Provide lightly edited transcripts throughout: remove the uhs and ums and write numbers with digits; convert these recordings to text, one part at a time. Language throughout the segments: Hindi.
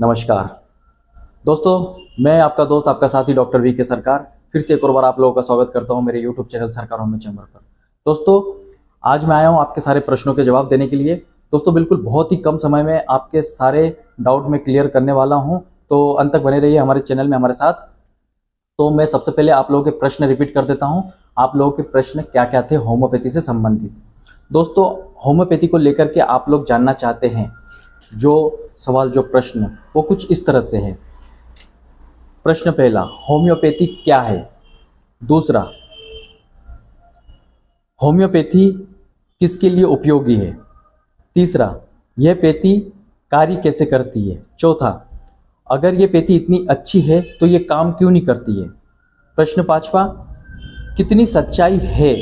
नमस्कार दोस्तों, मैं आपका दोस्त आपका साथी डॉक्टर वी के सरकार फिर से एक और बार आप लोगों का स्वागत करता हूं मेरे यूट्यूब चैनल सरकार होम्यो चैम्बर पर। दोस्तों, आज मैं आया हूं आपके सारे प्रश्नों के जवाब देने के लिए। दोस्तों, बिल्कुल बहुत ही कम समय में आपके सारे डाउट में क्लियर करने वाला हूं, तो अंत तक बने रहिए हमारे चैनल में हमारे साथ। तो मैं सबसे पहले आप लोगों के प्रश्न रिपीट कर देता हूं। आप लोगों के प्रश्न क्या क्या थे होम्योपैथी से संबंधित। दोस्तों, होम्योपैथी को लेकर के आप लोग जानना चाहते हैं जो सवाल, जो प्रश्न, वो कुछ इस तरह से है। प्रश्न पहला, होम्योपैथी क्या है? दूसरा, होम्योपैथी किसके लिए उपयोगी है? तीसरा, यह पैथी कार्य कैसे करती है? चौथा, अगर यह पैथी इतनी अच्छी है तो यह काम क्यों नहीं करती है? प्रश्न पांचवा, कितनी सच्चाई है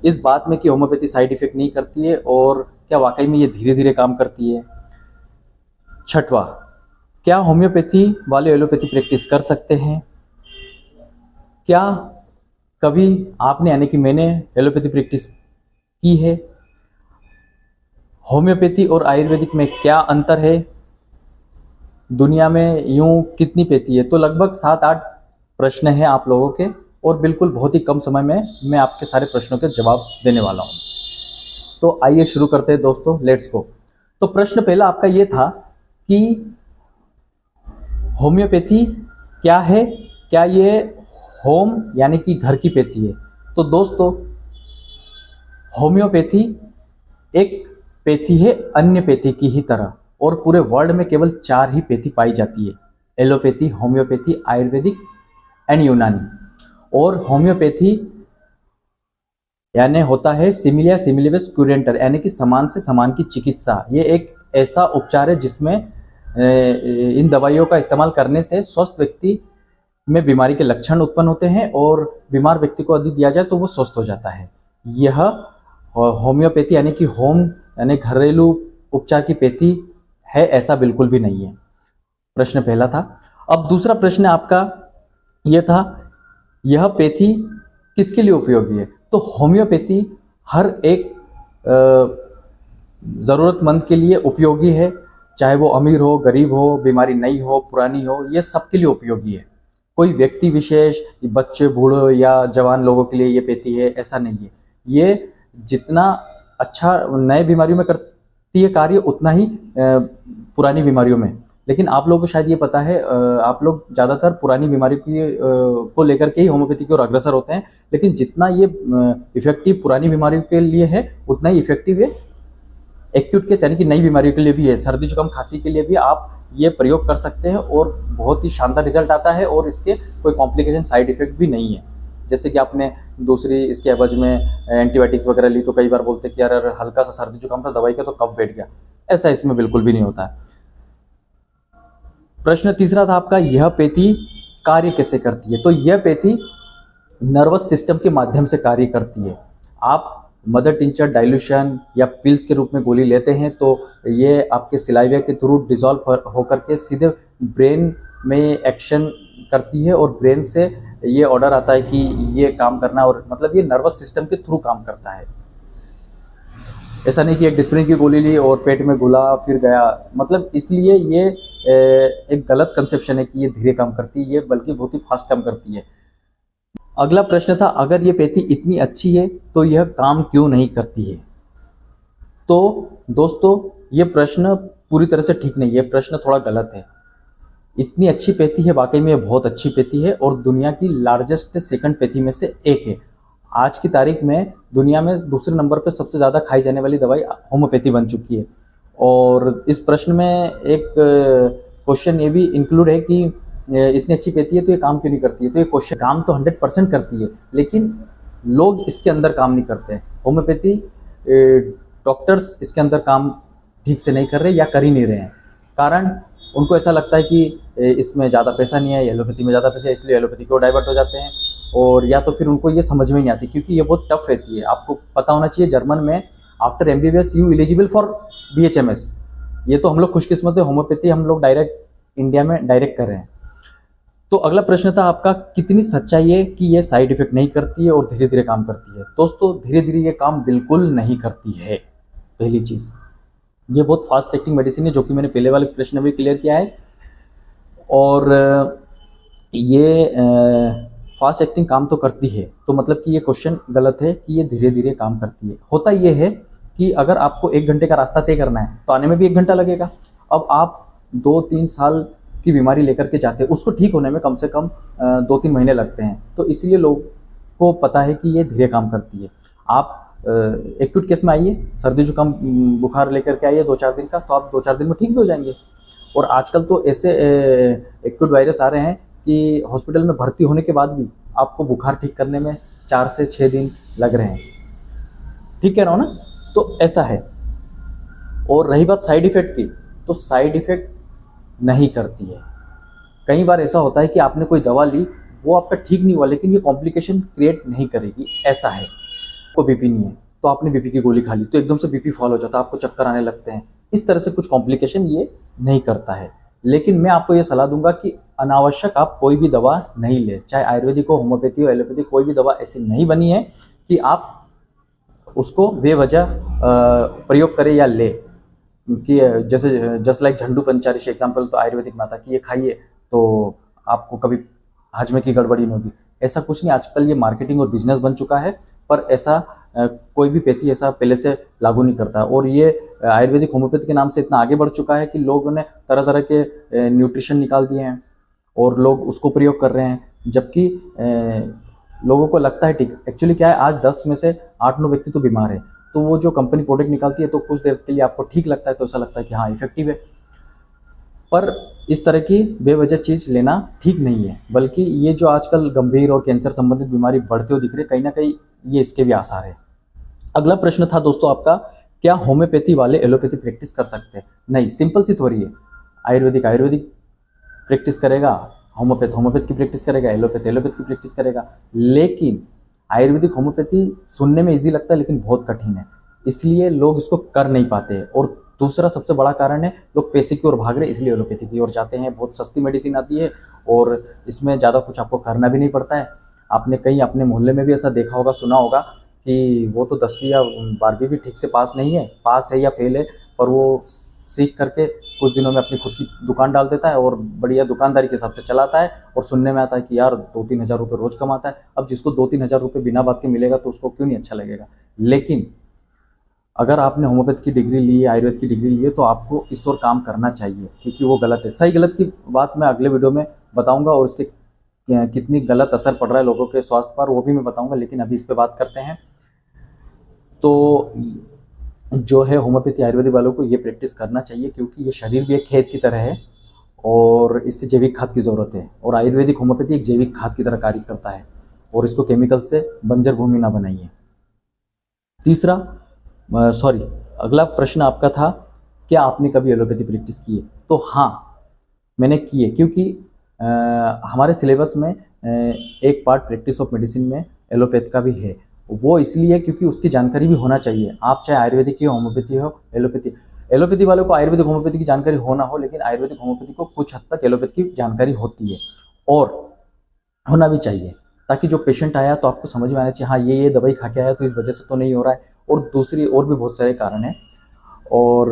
इस बात में कि होम्योपैथी साइड इफेक्ट नहीं करती है और क्या वाकई में ये धीरे धीरे काम करती है? छठवा, क्या होम्योपैथी वाले एलोपैथी प्रैक्टिस कर सकते हैं? क्या कभी आपने यानी कि मैंने एलोपैथी प्रैक्टिस की है? होम्योपैथी और आयुर्वेदिक में क्या अंतर है? दुनिया में यूं कितनी पैथी है? तो लगभग 7-8 प्रश्न हैं आप लोगों के, और बिल्कुल बहुत ही कम समय में मैं आपके सारे प्रश्नों के जवाब देने वाला हूं। तो आइए शुरू करते हैं दोस्तों, लेट्स गो। तो प्रश्न पहला आपका ये था कि होम्योपैथी क्या है, क्या ये होम यानी कि घर की पैथी है? तो दोस्तों, होम्योपैथी एक पैथी है अन्य पैथी की ही तरह, और पूरे वर्ल्ड में केवल 4 ही पैथी पाई जाती है: एलोपैथी, होम्योपैथी, आयुर्वेदिक एंड यूनानी। और होम्योपैथी यानी होता है सिमिलिया सिमिलिबस क्यूरेंटर, यानी कि समान से समान की चिकित्सा। ये एक ऐसा उपचार है जिसमें इन दवाइयों का इस्तेमाल करने से स्वस्थ व्यक्ति में बीमारी के लक्षण उत्पन्न होते हैं, और बीमार व्यक्ति को यदि दिया जाए तो वो स्वस्थ हो जाता है। यह होम्योपैथी यानी कि होम यानी घरेलू उपचार की पैथी है, ऐसा बिल्कुल भी नहीं है। प्रश्न पहला था। अब दूसरा प्रश्न आपका यह था, यह पैथी किसके लिए उपयोगी है? तो होम्योपैथी हर एक ज़रूरतमंद के लिए उपयोगी है, चाहे वो अमीर हो, गरीब हो, बीमारी नहीं हो, पुरानी हो, ये सबके लिए उपयोगी है। कोई व्यक्ति विशेष, बच्चे, बूढ़े या जवान लोगों के लिए ये पैथी है, ऐसा नहीं है। ये जितना अच्छा नए बीमारियों में करती है कार्य, उतना ही पुरानी बीमारियों में। लेकिन आप लोगों को शायद ये पता है, आप लोग ज़्यादातर पुरानी बीमारी को लेकर के ही होम्योपैथी की ओर अग्रसर होते हैं, लेकिन जितना ये इफेक्टिव पुरानी बीमारियों के लिए है, उतना ही इफेक्टिव है एक्यूट केस यानी कि नई बीमारियों के लिए भी है। सर्दी जुकाम खांसी के लिए भी आप ये प्रयोग कर सकते हैं और बहुत ही शानदार रिजल्ट आता है, और इसके कोई कॉम्प्लिकेशन साइड इफेक्ट भी नहीं है। जैसे कि आपने दूसरी इसके एवज में एंटीबायोटिक्स वगैरह ली तो कई बार बोलते कि यार हल्का सा सर्दी जुकाम था, दवाई का तो कफ बैठ गया। ऐसा इसमें बिल्कुल भी नहीं होता है। प्रश्न तीसरा था आपका, यह पैथी कार्य कैसे करती है? तो यह पैथी नर्वस सिस्टम के माध्यम से कार्य करती है। आप मदर टिंचर डाइल्यूशन या पिल्स के रूप में गोली लेते हैं तो ये आपके सिलाइवा के थ्रू डिजॉल्व होकर के सीधे ब्रेन में एक्शन करती है, और ब्रेन से ये ऑर्डर आता है कि ये काम करना, और मतलब ये नर्वस सिस्टम के थ्रू काम करता है। ऐसा नहीं कि एक डिस्प्रिन की गोली ली और पेट में घुला फिर गया, मतलब इसलिए ये एक गलत कंसेप्शन है कि ये धीरे काम करती है, ये बल्कि बहुत ही फास्ट काम करती है। अगला प्रश्न था, अगर ये पैथी इतनी अच्छी है तो यह काम क्यों नहीं करती है? तो दोस्तों, ये प्रश्न पूरी तरह से ठीक नहीं है, प्रश्न थोड़ा गलत है। इतनी अच्छी पैथी है, वाकई में ये बहुत अच्छी पैथी है, और दुनिया की लार्जेस्ट सेकंड पैथी में से एक है। आज की तारीख में दुनिया में दूसरे नंबर पर सबसे ज़्यादा खाई जाने वाली दवाई होम्योपैथी बन चुकी है। और इस प्रश्न में एक क्वेश्चन ये भी इंक्लूड है कि इतनी अच्छी पैथी है तो ये काम क्यों नहीं करती है? तो ये क्वेश्चन, काम तो 100% करती है, लेकिन लोग इसके अंदर काम नहीं करते हैं। होम्योपैथी डॉक्टर्स इसके अंदर काम ठीक से नहीं कर रहे या कर ही नहीं रहे हैं। कारण उनको ऐसा लगता है कि इसमें ज़्यादा पैसा नहीं है, एलोपैथी में ज़्यादा पैसा है, इसलिए एलोपैथी को डाइवर्ट हो जाते हैं। और या तो फिर उनको ये समझ में नहीं आती, क्योंकि ये बहुत टफ रहती है। आपको पता होना चाहिए, जर्मन में after MBBS you eligible for BHMS। ये तो हम लोग खुशकिस्मत है, होम्योपैथी हम लोग डायरेक्ट इंडिया में डायरेक्ट कर रहे हैं। तो अगला प्रश्न था आपका, कितनी सच्चाई है कि ये साइड इफेक्ट नहीं करती है और धीरे धीरे काम करती है? दोस्तों, धीरे धीरे ये काम बिल्कुल नहीं करती है, पहली चीज। ये बहुत फास्ट एक्टिंग मेडिसिन है, जो कि मैंने पहले वाले प्रश्न में भी क्लियर किया है। और ये फास्ट एक्टिंग काम तो करती है, तो मतलब कि ये क्वेश्चन गलत है कि ये धीरे धीरे काम करती है। होता ये है कि अगर आपको 1 घंटे का रास्ता तय करना है तो आने में भी 1 घंटा लगेगा। अब आप 2-3 साल की बीमारी लेकर के जाते हैं, उसको ठीक होने में कम से कम 2-3 महीने लगते हैं। तो इसलिए लोग को पता है कि ये धीरे काम करती है। आप एक्यूट केस में आइए, सर्दी जुकाम बुखार लेकर के आइए 2-4 दिन का, तो आप 2-4 दिन में ठीक भी हो जाएंगे। और आजकल तो ऐसे एक्यूट वायरस आ रहे हैं कि हॉस्पिटल में भर्ती होने के बाद भी आपको बुखार ठीक करने में 4 से 6 दिन लग रहे हैं। ठीक कह रहा हूँ ना? तो ऐसा है। और रही बात साइड इफ़ेक्ट की, तो साइड इफ़ेक्ट नहीं करती है। कई बार ऐसा होता है कि आपने कोई दवा ली, वो आपका ठीक नहीं हुआ, लेकिन ये कॉम्प्लिकेशन क्रिएट नहीं करेगी, ऐसा है। को बीपी नहीं है तो आपने बीपी की गोली खा ली तो एकदम से बीपी फॉल हो जाता है, आपको चक्कर आने लगते हैं, इस तरह से कुछ कॉम्प्लिकेशन ये नहीं करता है। लेकिन मैं आपको ये सलाह दूंगा कि अनावश्यक आप कोई भी दवा नहीं ले, चाहे आयुर्वेदिक हो, होम्योपैथी हो, एलोपैथी, कोई भी दवा ऐसी नहीं बनी है कि आप उसको बेवजह प्रयोग करें या ले। कि जैसे जस्ट लाइक झंडू पंचारिश एग्जाम्पल तो आयुर्वेदिक में आता कि ये खाइए तो आपको कभी हजमे की गड़बड़ी नहीं होगी। ऐसा कुछ नहीं, आजकल ये मार्केटिंग और बिजनेस बन चुका है, पर ऐसा कोई भी पैथी ऐसा पहले से लागू नहीं करता। और ये आयुर्वेदिक होम्योपैथी के नाम से इतना आगे बढ़ चुका है कि लोगों ने तरह तरह के न्यूट्रिशन निकाल दिए हैं और लोग उसको प्रयोग कर रहे हैं, जबकि लोगों को लगता है ठीक। एक्चुअली क्या है, आज 10 में से 8-9 व्यक्ति तो बीमार है, तो वो जो कंपनी प्रोडक्ट निकालती है तो कुछ देर के लिए आपको ठीक लगता है, तो ऐसा लगता है कि हाँ इफेक्टिव है, पर इस तरह की बेवजह चीज़ लेना ठीक नहीं है। बल्कि ये जो आजकल गंभीर और कैंसर संबंधित बीमारी बढ़ते हुए दिख रही है, कहीं ना कहीं ये इसके भी आसार है। अगला प्रश्न था दोस्तों आपका, क्या होम्योपैथी वाले एलोपैथी प्रैक्टिस कर सकते हैं? नहीं, सिंपल सी थ्योरी है। आयुर्वेदिक प्रैक्टिस करेगा, होम्योपैथ की प्रैक्टिस करेगा, एलोपैथ की प्रैक्टिस करेगा। लेकिन आयुर्वेदिक होम्योपैथी सुनने में इजी लगता है लेकिन बहुत कठिन है, इसलिए लोग इसको कर नहीं पाते। और दूसरा सबसे बड़ा कारण है, लोग पैसे की ओर भाग रहे, इसलिए एलोपैथी की ओर जाते हैं। बहुत सस्ती मेडिसिन आती है और इसमें ज़्यादा कुछ आपको करना भी नहीं पड़ता है। आपने कहीं अपने मोहल्ले में भी ऐसा देखा होगा, सुना होगा कि वो तो 10वीं या 12वीं भी ठीक से पास नहीं है, पास है या फेल है, पर वो सीख करके कुछ दिनों में अपनी खुद की दुकान डाल देता है और बढ़िया दुकानदारी के हिसाब से चलाता है। और सुनने में आता है कि यार 2-3 हज़ार रुपये रोज कमाता है। अब जिसको 2-3 हज़ार रुपये बिना बात के मिलेगा तो उसको क्यों नहीं अच्छा लगेगा। लेकिन अगर आपने होम्योपैथ की डिग्री ली है, आयुर्वेद की डिग्री ली है, तो आपको इस ओर काम करना चाहिए, क्योंकि वो गलत है। सही गलत की बात मैं अगले वीडियो में बताऊंगा और उसके कितनी गलत असर पड़ रहा है लोगों के स्वास्थ्य पर, वो भी मैं बताऊंगा। लेकिन अभी इस पर बात करते हैं। तो जो है होम्योपैथी आयुर्वेदिक वालों को ये प्रैक्टिस करना चाहिए, क्योंकि ये शरीर भी एक खेत की तरह है और इससे जैविक खाद की ज़रूरत है। और आयुर्वेदिक होम्योपैथी एक जैविक खाद की तरह कार्य करता है, और इसको केमिकल से बंजर भूमि ना बनाइए। तीसरा अगला प्रश्न आपका था, क्या आपने कभी एलोपैथी प्रैक्टिस की है? तो हाँ, मैंने की है, क्योंकि हमारे सिलेबस में एक पार्ट प्रैक्टिस ऑफ मेडिसिन में एलोपैथ का भी है। वो इसलिए क्योंकि उसकी जानकारी भी होना चाहिए। आप चाहे आयुर्वेदिक हो, होम्योपैथी हो, एलोपैथी वालों को आयुर्वेदिक होम्योपैथी की जानकारी हो ना हो, लेकिन आयुर्वेदिक होम्योपैथी को कुछ हद तक एलोपैथी की जानकारी होती है और होना भी चाहिए, ताकि जो पेशेंट आया तो आपको समझ में आना चाहिए हाँ ये दवाई खा के आया तो इस वजह से तो नहीं हो रहा है। और दूसरी और भी बहुत सारे कारण हैं। और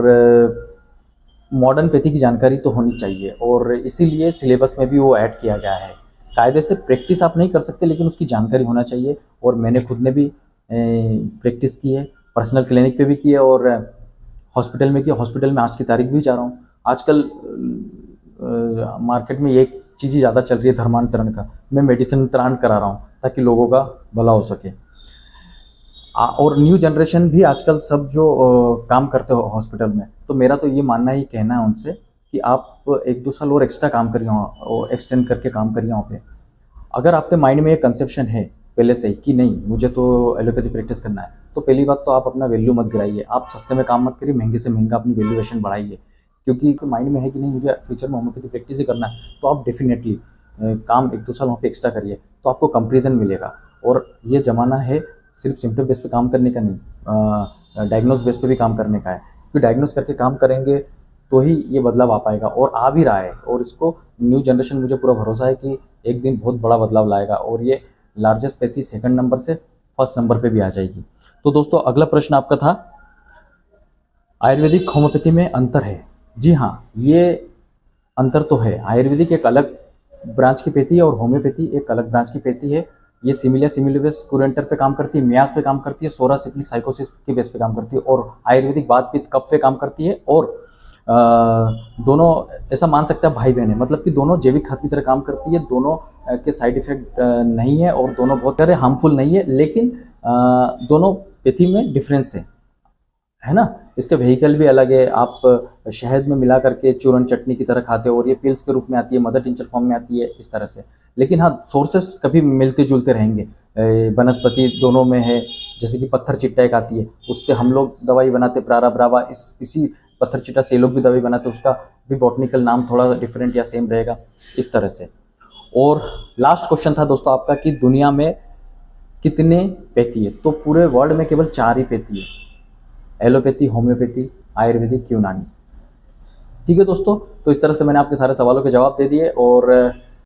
मॉडर्न पैथी की जानकारी तो होनी चाहिए, और इसीलिए सिलेबस में भी वो ऐड किया गया है। कायदे से प्रैक्टिस आप नहीं कर सकते, लेकिन उसकी जानकारी होना चाहिए। और मैंने खुद ने भी प्रैक्टिस की है, पर्सनल क्लिनिक पे भी की है और हॉस्पिटल में किया। हॉस्पिटल में आज की तारीख भी जा रहा हूँ। आजकल मार्केट में एक चीज़ ही ज़्यादा चल रही है, धर्मांतरण का। मैं मेडिसिन त्राण करा रहा हूँ ताकि लोगों का भला हो सके। और न्यू जनरेशन भी आजकल सब जो काम करते हो हॉस्पिटल में, तो मेरा तो ये मानना ही कहना है उनसे कि आप 1-2 साल और एक्स्ट्रा काम करिए और एक्सटेंड करके काम करिए वहाँ पे। अगर आपके माइंड में ये कंसेप्शन है पहले से ही कि नहीं मुझे तो एलोपैथी प्रैक्टिस करना है, तो पहली बात तो आप अपना वैल्यू मत गिराइए। आप सस्ते में काम मत करिए, महंगे से महंगा अपनी वैल्यूएशन बढ़ाइए। क्योंकि माइंड में है कि नहीं मुझे फ्यूचर में होम्योपैथी प्रैक्टिस ही करना है, तो आप डेफिनेटली काम 1-2 साल वहाँ पे एक्स्ट्रा करिए, तो आपको कंपेरिजन मिलेगा। और ये ज़माना है सिर्फ सिम्टम बेस पे काम करने का नहीं, डायग्नोस बेस पे भी काम करने का है। क्योंकि डायग्नोस करके काम करेंगे तो ही ये बदलाव आ पाएगा, और आ भी रहा है। और इसको न्यू जनरेशन, मुझे पूरा भरोसा है कि एक दिन बहुत बड़ा बदलाव लाएगा और ये लार्जेस्ट पैथी 2nd नंबर से 1st नंबर पे भी आ जाएगी। तो दोस्तों अगला प्रश्न आपका था, आयुर्वेदिक होम्योपैथी में अंतर है। जी हाँ, ये अंतर तो है। आयुर्वेदिक एक अलग ब्रांच की पेथी है और होम्योपैथी एक अलग ब्रांच की पेथी है। ये सिमिलिया सिमिलिबस कुरेंटर पे काम करती है, मियास पे काम करती है, सोरा सिक्लिक साइकोसिस के बेस पे काम करती है, और आयुर्वेदिक वात पित्त कफ पे काम करती है। और दोनों ऐसा मान सकते हैं भाई बहन है, मतलब कि दोनों जैविक खाद की तरह काम करती है। दोनों के साइड इफेक्ट नहीं है और दोनों बहुत सारे हार्मफुल नहीं है, लेकिन दोनों पेथी में डिफरेंस है ना। इसके व्हीकल भी अलग है। आप शहद में मिला करके चूरन चटनी की तरह खाते हो, और ये पिल्स के रूप में आती है, मदर टिंचर फॉर्म में आती है, इस तरह से। लेकिन हाँ, सोर्सेस कभी मिलते जुलते रहेंगे। वनस्पति दोनों में है, जैसे कि पत्थर चिट्टा एक आती है, उससे हम लोग दवाई बनाते, प्रारा ब्रावा, इसी पत्थर चिट्टा से ये लोग भी दवाई बनाते, उसका भी बॉटनिकल नाम थोड़ा डिफरेंट या सेम रहेगा, इस तरह से। और लास्ट क्वेश्चन था दोस्तों आपका कि दुनिया में कितने पेथी है। तो पूरे वर्ल्ड में केवल 4 ही पेथी है, एलोपैथी, होम्योपैथी, आयुर्वेदिक, यूनानी। ठीक है दोस्तों, तो इस तरह से मैंने आपके सारे सवालों के जवाब दे दिए। और